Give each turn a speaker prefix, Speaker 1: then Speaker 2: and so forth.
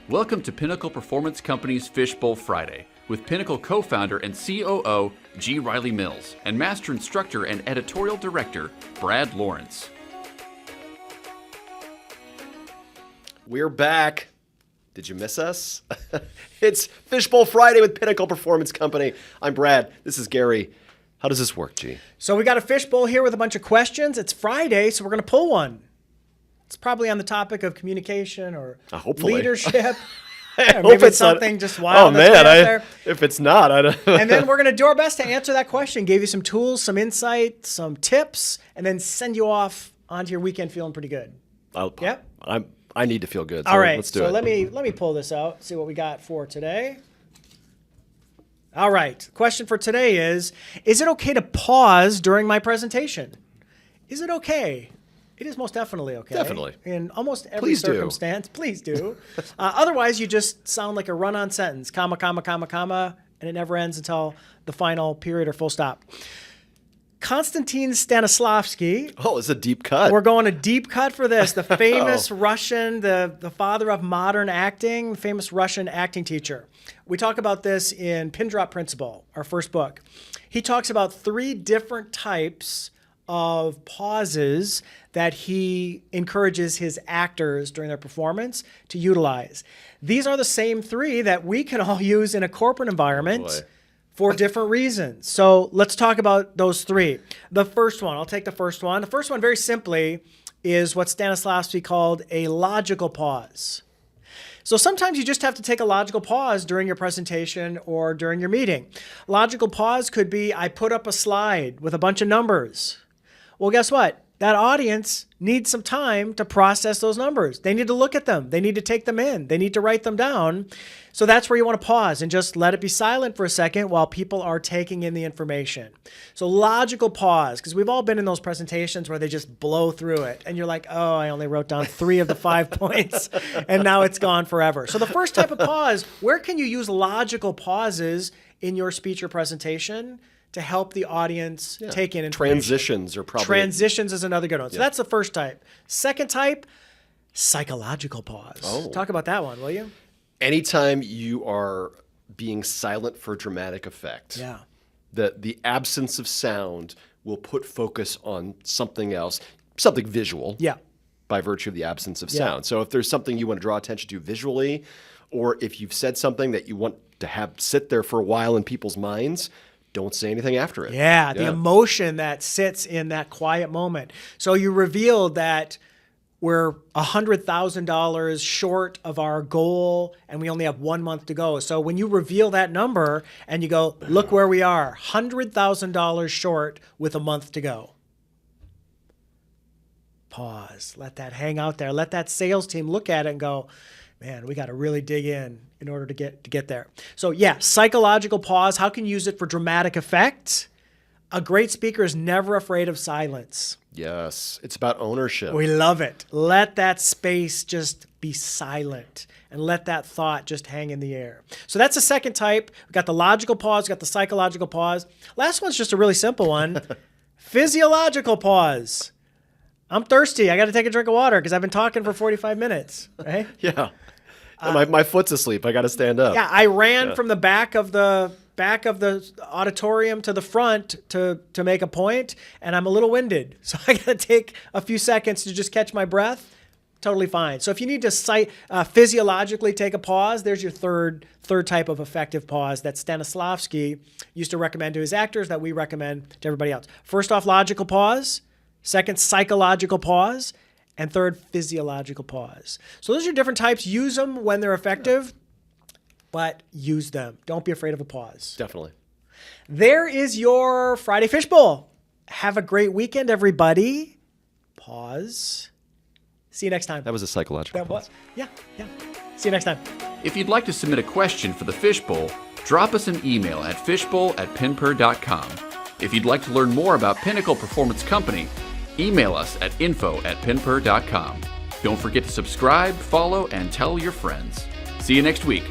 Speaker 1: Welcome to Pinnacle Performance Company's Fishbowl Friday with Pinnacle co-founder and COO G. Riley Mills and master instructor and editorial director Brad Lawrence.
Speaker 2: We're back. Did you miss us? It's Fishbowl Friday with Pinnacle Performance Company. I'm Brad. This is Gary. How does this work, G?
Speaker 3: So we got a fishbowl here with a bunch of questions. It's Friday, so we're going to pull one. It's probably on the topic of communication or leadership.
Speaker 2: I
Speaker 3: maybe it's something
Speaker 2: not,
Speaker 3: just wild.
Speaker 2: Oh, man. If it's not, I don't.
Speaker 3: And then we're going to do our best to answer that question, give you some tools, some insight, some tips, and then send you off onto your weekend feeling pretty good.
Speaker 2: Yeah? I need to feel good. So
Speaker 3: all right.
Speaker 2: Let's do it.
Speaker 3: So let me pull this out, see what we got for today. All right. The question for today is it okay to pause during my presentation? Is it okay? It is most definitely okay.
Speaker 2: Definitely.
Speaker 3: In almost every circumstance. Please do. Otherwise, you just sound like a run-on sentence, comma, comma, comma, comma, and it never ends until the final period or full stop. Konstantin Stanislavski.
Speaker 2: Oh, it's a deep cut.
Speaker 3: We're going a deep cut for this. The famous Russian, the father of modern acting, famous Russian acting teacher. We talk about this in Pin Drop Principle, our first book. He talks about 3 different types of pauses that he encourages his actors during their performance to utilize. These are the same 3 that we can all use in a corporate environment for different reasons. So let's talk about those 3. The first one, I'll take the first one. The first one, very simply, is what Stanislavski called a logical pause. So sometimes you just have to take a logical pause during your presentation or during your meeting. Logical pause could be, I put up a slide with a bunch of numbers. Well, guess what? That audience needs some time to process those numbers. They need to look at them. They need to take them in. They need to write them down. So that's where you want to pause and just let it be silent for a second while people are taking in the information. So logical pause, because we've all been in those presentations where they just blow through it. And you're like, oh, I only wrote down 3 of the 5 points, and now it's gone forever. So the first type of pause, where can you use logical pauses in your speech or presentation to help the audience take in information?
Speaker 2: Transitions are probably...
Speaker 3: Transitions is another good one. So that's the first type. Second type, psychological pause.
Speaker 2: Oh.
Speaker 3: Talk about that one, will you?
Speaker 2: Anytime you are being silent for dramatic effect, the absence of sound will put focus on something else, something visual, by virtue of the absence of sound. So if there's something you want to draw attention to visually, or if you've said something that you want to have sit there for a while in people's minds, don't say anything after it.
Speaker 3: Yeah, the emotion that sits in that quiet moment. So you revealed that we're $100,000 short of our goal and we only have 1 month to go. So when you reveal that number and you go, look where we are, $100,000 short with a month to go. Pause. Let that hang out there. Let that sales team look at it and go, man, we got to really dig in order to get there. So yeah, psychological pause. How can you use it for dramatic effect? A great speaker is never afraid of silence.
Speaker 2: Yes, it's about ownership.
Speaker 3: We love it. Let that space just be silent and let that thought just hang in the air. So that's the second type. We've got the logical pause, we've got the psychological pause. Last one's just a really simple one. Physiological pause. I'm thirsty. I got to take a drink of water because I've been talking for 45 minutes, right?
Speaker 2: Yeah. My foot's asleep. I got to stand up.
Speaker 3: Yeah, I ran from the back of the auditorium to the front to make a point, and I'm a little winded. So I got to take a few seconds to just catch my breath. Totally fine. So if you need to physiologically take a pause, there's your third type of effective pause that Stanislavski used to recommend to his actors that we recommend to everybody else. First off, logical pause. Second, psychological pause. And third, physiological pause. So those are different types. Use them when they're effective, but use them. Don't be afraid of a pause.
Speaker 2: Definitely.
Speaker 3: There is your Friday Fishbowl. Have a great weekend, everybody. Pause. See you next time.
Speaker 2: That was a psychological pause.
Speaker 3: Yeah. See you next time.
Speaker 1: If you'd like to submit a question for the Fishbowl, drop us an email at fishbowl@pinper.com. If you'd like to learn more about Pinnacle Performance Company, email us at info@pinper.com. Don't forget to subscribe, follow, and tell your friends. See you next week.